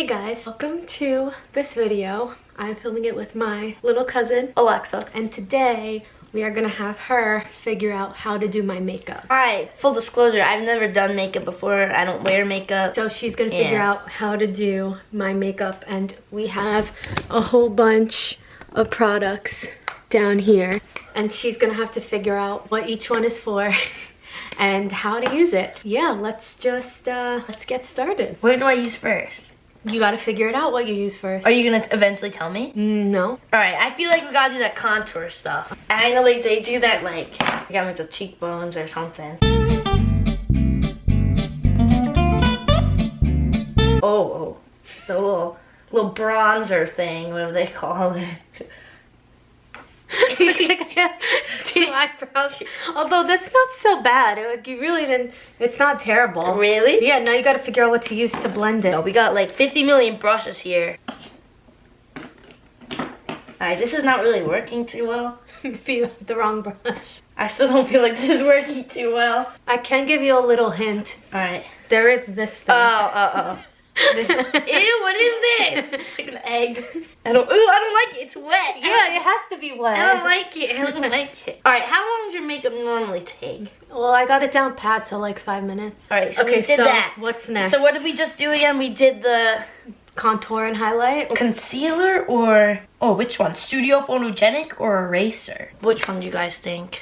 Hey guys, welcome to this video. I'm filming it with my little cousin, Alexa, and today we are gonna have her figure out how to do my makeup. Hi, full disclosure, I've never done makeup before. I don't wear makeup. So she's gonna figure out how to do my makeup, and we have a whole bunch of products down here, and she's gonna have to figure out what each one is for and how to use it. Yeah, let's just let's get started. What do I use first? You gotta figure it out what you use first. Are you gonna eventually tell me? No. Alright, I feel like we gotta do that contour stuff. I know like they do that like, they got like the cheekbones or something. Oh, the little bronzer thing, whatever they call it. It's like two eyebrows. Although that's not so bad. You really didn't. It's not terrible. Really? Yeah. Now you got to figure out what to use to blend it. No, we got like 50 million brushes here. Alright, this is not really working too well. Maybe you have the wrong brush. I still don't feel like this is working too well. I can give you a little hint. Alright. There is this thing. This, ew, what is this? It's like an egg. I don't like it. It's wet. Yeah, it has to be wet. I don't like it. I don't like it. Alright, how long does your makeup normally take? Well, I got it down pat, so like 5 minutes. Alright, so okay, we did so that. What's next? So what did we just do again? We did the contour and highlight. Concealer or, oh, which one? Studio Photogenic or Eraser? Which one do you guys think?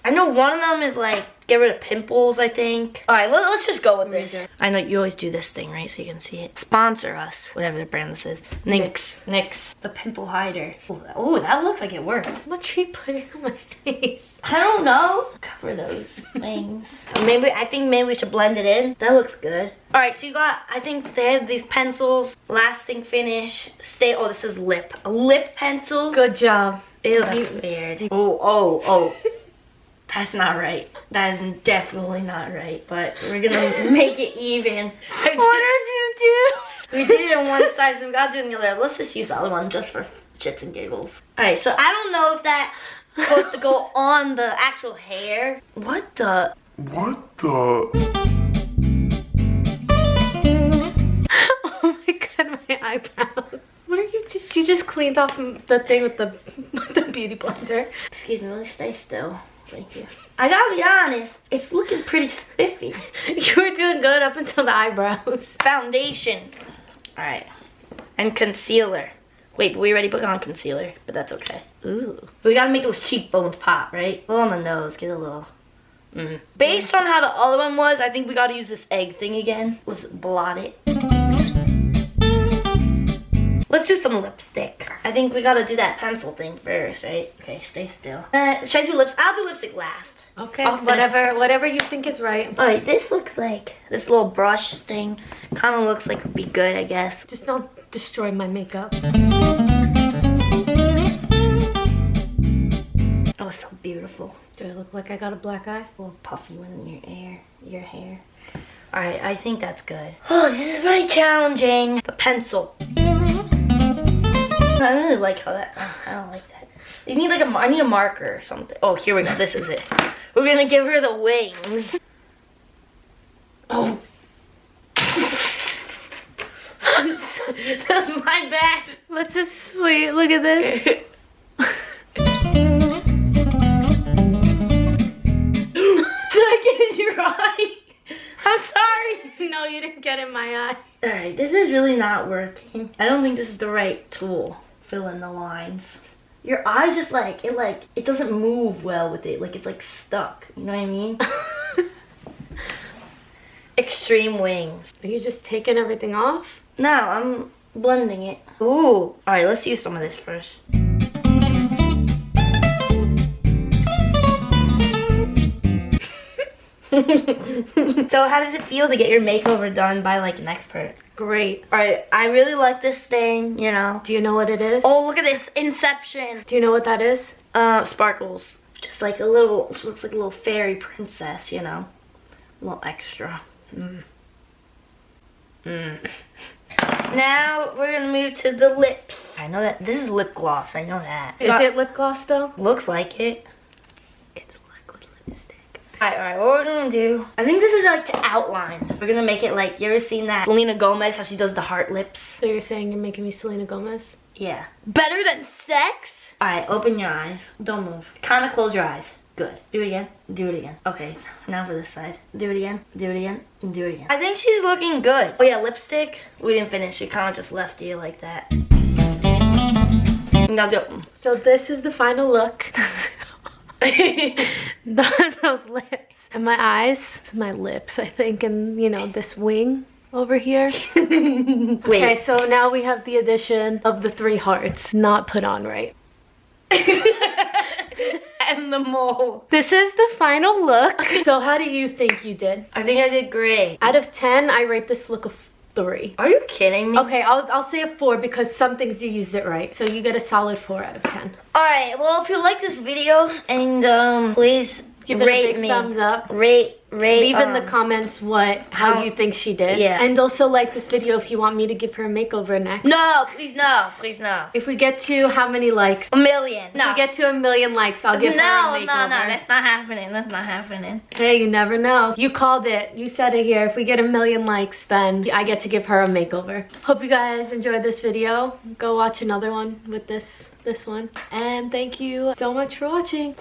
I know one of them is like, get rid of pimples, I think. Alright, let's just go with this. I know you always do this thing, right? So you can see it. Sponsor us, whatever the brand this is. NYX. The pimple hider. Oh, that looks like it worked. What are you putting on my face? I don't know. Cover those things. I think maybe we should blend it in. That looks good. Alright, so you got, I think they have these pencils. Lasting finish. Oh, this is lip. A lip pencil. Good job. Ew, that's weird. Oh. That's not right. That is definitely not right. But we're gonna make it even. What did you do? We did it on one side, so we gotta do it on the other. Let's just use the other one just for shits and giggles. Alright, so I don't know if that's supposed to go on the actual hair. What the? Oh my god, my eyebrows. What are you just? You just cleaned off the thing with the beauty blender. Excuse me, let me stay still. Thank you. I gotta be honest, it's looking pretty spiffy. You were doing good up until the eyebrows. Foundation. Alright. And concealer. Wait, we already put on concealer, but that's okay. Ooh. But we gotta make those cheekbones pop, right? A little on the nose, get a little. Based on how the other one was, I think we gotta use this egg thing again. Let's blot it. Let's do some lipstick. I think we gotta do that pencil thing first, right? Okay, stay still. Should I do lips? I'll do lipstick last. Okay, whatever you think is right. Alright, this looks like, this little brush thing kind of looks like it would be good, I guess. Just don't destroy my makeup. Oh, it's so beautiful. Do I look like I got a black eye? A little puffy one in your hair. Alright, I think that's good. Oh, this is very challenging. The pencil. I really like how that, I don't like that. You need like I need a marker or something. Oh, here we go, this is it. We're gonna give her the wings. Oh. That's my bad. Let's just, wait, look at this. Did I get in your eye? I'm sorry. No, you didn't get in my eye. Alright, this is really not working. I don't think this is the right tool. Fill in the lines. Your eye's just like, it doesn't move well with it. Like, it's like stuck. You know what I mean? Extreme wings. Are you just taking everything off? No, I'm blending it. Ooh. Alright, let's use some of this first. So how does it feel to get your makeover done by like an expert? Great. Alright, I really like this thing, you know. Do you know what it is? Oh, look at this. Inception. Do you know what that is? Sparkles. Just like a little, she looks like a little fairy princess, you know. A little extra. Now we're gonna move to the lips. I know that, this is lip gloss, I know that. Is it lip gloss though? Looks like it. It's liquid lipstick. Alright, what we're gonna do, I think this is like to outline. We're gonna make it like, you ever seen that Selena Gomez, how she does the heart lips? So you're saying you're making me Selena Gomez? Yeah. Better than sex? Alright, open your eyes. Don't move. Kind of close your eyes. Good. Do it again. Do it again. Okay, now for this side. Do it again. Do it again. And do it again. I think she's looking good. Oh yeah, lipstick. We didn't finish. She kind of just left you like that. Now do it. So this is the final look. Those lips. And my eyes. My lips, I think. And, you know, this wing over here. Wait. Okay, so now we have the addition of the 3 hearts. Not put on right. And the mole. This is the final look. So how do you think you did? I think I did great. Out of 10, I rate this look a 3. Are you kidding me? Okay, I'll say a 4 because some things you used it right. So you get a solid 4 out of 10. Alright, well if you like this video and please Give it rate a big me. thumbs up. Rate. Leave in the comments how you think she did. Yeah. And also like this video if you want me to give her a makeover next. No, please no. Please no. If we get to how many likes? 1 million. If we get to 1 million likes, I'll give her a makeover. No, that's not happening. That's not happening. Hey, you never know. You called it. You said it here. If we get 1 million likes, then I get to give her a makeover. Hope you guys enjoyed this video. Go watch another one with this one. And thank you so much for watching.